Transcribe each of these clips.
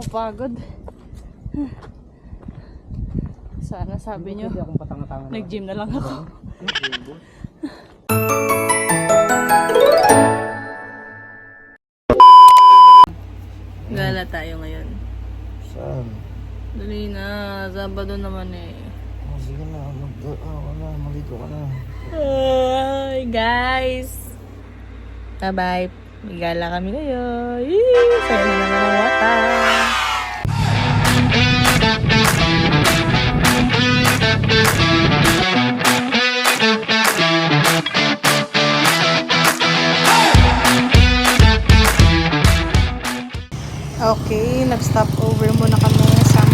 Pagod. Sana sabi nyo, nag-gym na lang ako. Gala tayo ngayon. Saan? Dali na, Sabado naman eh. Oh, sige na, maligo ka na. Hi guys! Bye-bye. May gala kami ngayon. Yee! Saya na naman ang wata. Okay, nag-stop over muna kami sa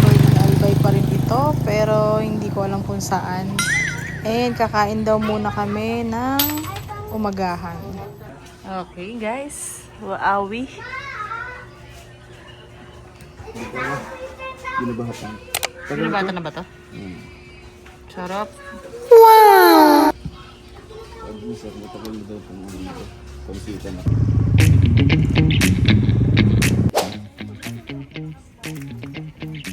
Albay pa rin ito, pero hindi ko alam kung saan. And kakain daw muna kami ng umagahan. Okay guys, waawi. Binabahatan. Binabata na ba to? Sarap. Pag-isip, matagal daw kung ano ito. Pansita na.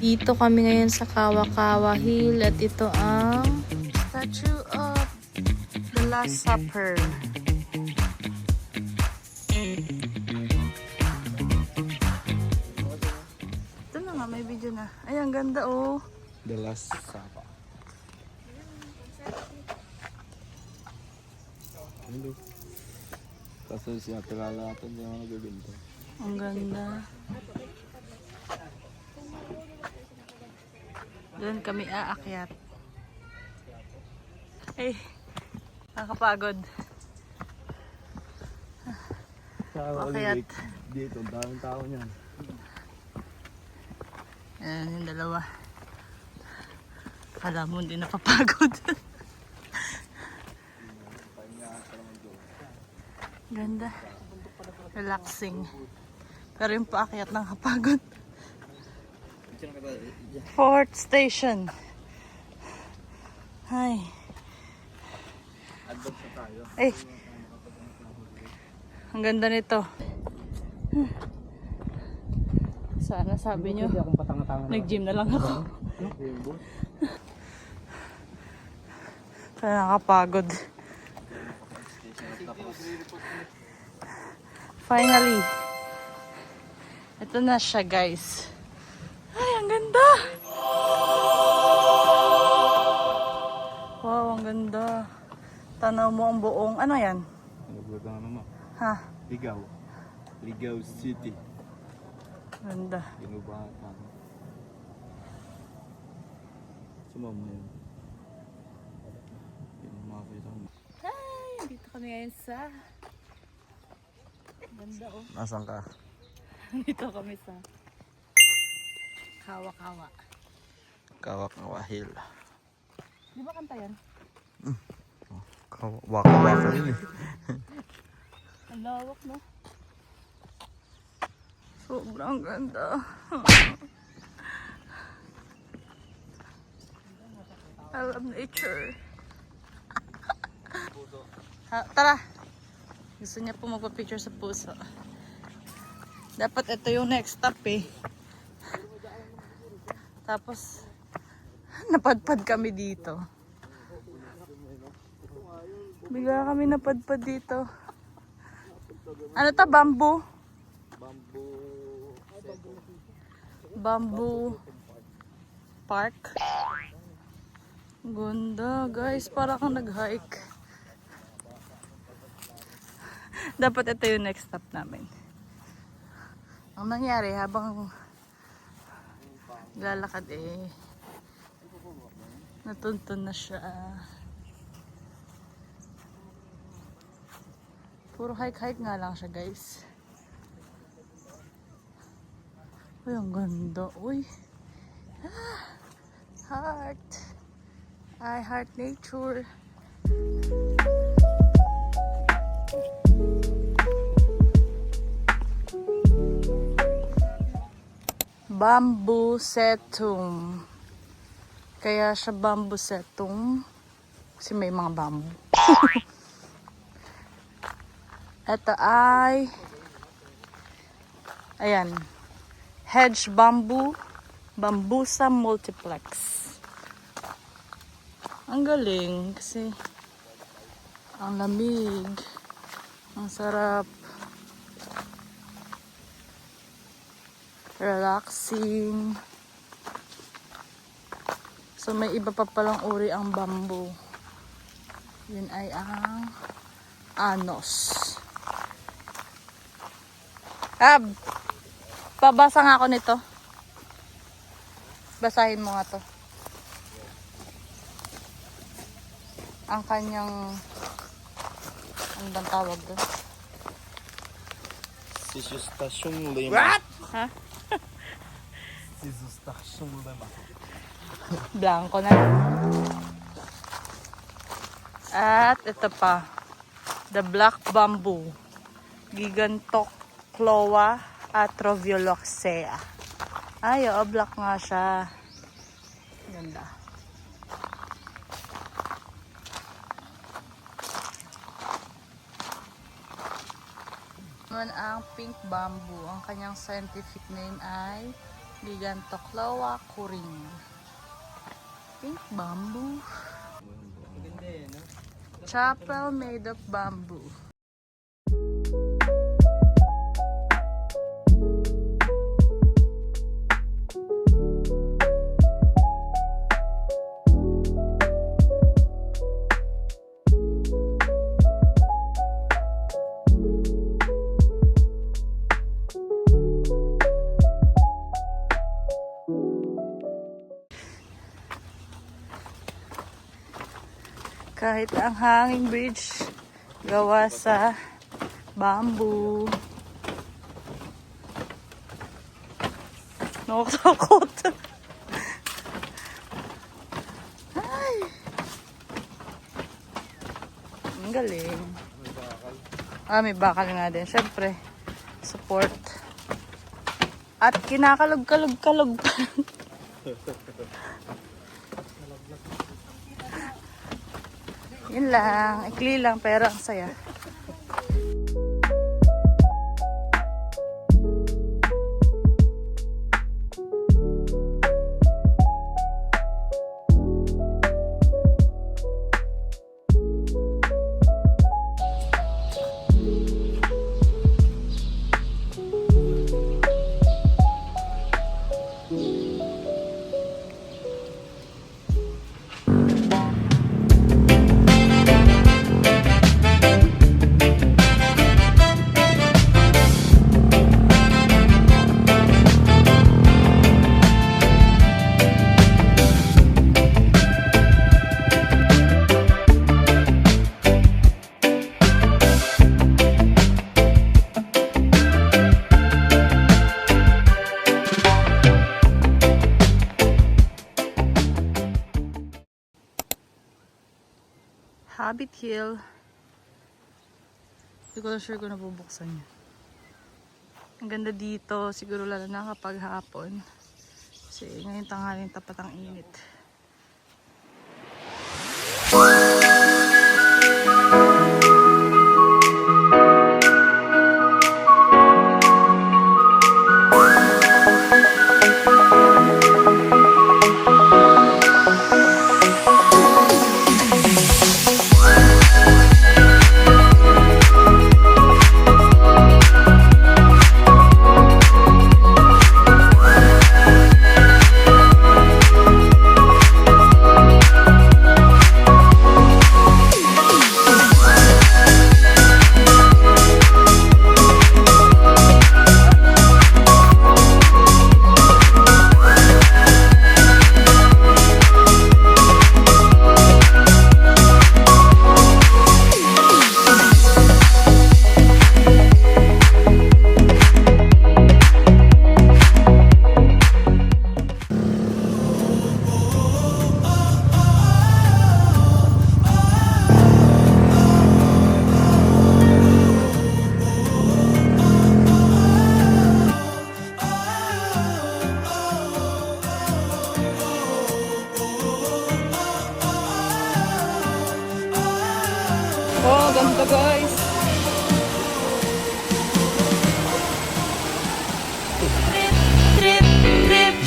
Dito kami ngayon sa Kawa-Kawa Hill at ito ang Statue of the Last Supper. Ito na nga, may video na. Ay, ang ganda oh. The Last Supper. Hello. Kaso siya talalatan niya mga nagaganda. Ang ganda. Doon kami aakyat. Ay, nakakapagod. Akyat. Dito, ang daming tao niyan. Ayan yung dalawa. Kala mo hindi napapagod. Ganda. Relaxing. Pero yung paakyat ng kapagod. Fourth station. Ay. Ay. Ang ganda nito. Sana sabi nyo, nag-gym na lang ako. Kaya nakapagod. Finally. Ito na siya guys. Ay, ang ganda! Wow, ang ganda. Tanaw mo ang buong, ano yan? Naglaga naman. Ha? Ligaw. Ligaw City. Ganda. Ginubatan. Sumama yun. Ginumapit ako. Ay, dito kami ngayon sa... Ganda oh. Nasaan ka? Dito kami sa... Kawa-Kawa. Kawa-Kawa Hill. Di ba kanta yan? Waka-waka yun eh. Ang lawak no? Sobrang ganda. I love nature. Tara! Gusto niya po magpa-picture sa puso. Dapat ito yung next stop eh. Tapos, napadpad kami dito. Bigla kami napadpad dito. Ano to? Bamboo? Bamboo Park. Ganda guys, para kang nag-hike. Dapat ito yung next stop namin. Ang nangyari habang lalakad eh, natuntun na siya. Puro hike-hike nga lang siya guys. Uy, ang ganda. Uy. Ah, heart. I heart nature. Bamboo setum. Kaya siya bamboo setum kasi may mga bamboo. Ito ay, ayan, hedge bamboo, bambusa multiplex. Ang galing kasi ang lamig, ang sarap, relaxing. So may iba pa palang uri ang bamboo. Yun ay ang anos. Pabasa nga ako nito. Basahin mo nga to. Ang kanyang, ano bang tawag doon? Sisustasyon lema. What? Ha? Sisustasyon lema. Blanco na. At ito pa. The black bamboo. Gigantocloa atrovioloxea. Ay, oo, black nga siya. Ganda. Naman ang pink bamboo. Ang kanyang scientific name ay Gigantocloa curing. Pink bamboo. Chapel made of bamboo. Kahit ang hanging bridge gawa sa bamboo. Nakakatakot. Ay. Ang galing. May bakal nga din. Siyempre, support. At kinakalog-kalog-kalog pa. Yun lang, ikli lang pero ang saya. Hobbit Hill. Hindi ko na sure kung nabubuksan niya. Ang ganda dito. Siguro lalo na kapag hapon. Kasi ngayon tanghaling tapat ang init.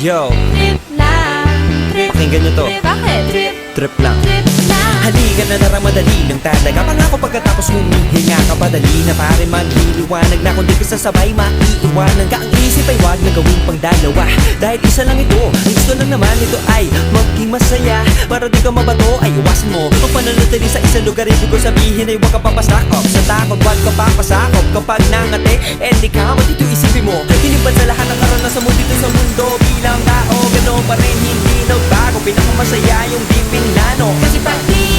Yo, Trip lang, trip, pakinggan nyo to. trip, bakit? Trip, Trip lang. trip lang. Halika na naramadali lang talaga. Pangako pagkatapos humihinga ka padali na pare magliliwanag na kung di ka sasabay maiiwanan ka. Ang isip ay wag na gawin pang dalawa dahil isa lang ito. Ang gusto lang naman ito ay maging masaya. Para di ka mabato ay iwasan mo ang pananatili sa isang lugar. Ibig ko sabihin ay wag ka papasakop sa takot, wag ka papasakop. Kapag nangate, di ka matito isipin mo. Hinibad sa lahat ng karanasan mo dito sa mundo. Bilang tao, ganoon pa rin hindi nagbago. Pinakamasaya yung di pinlano. Kasi pag di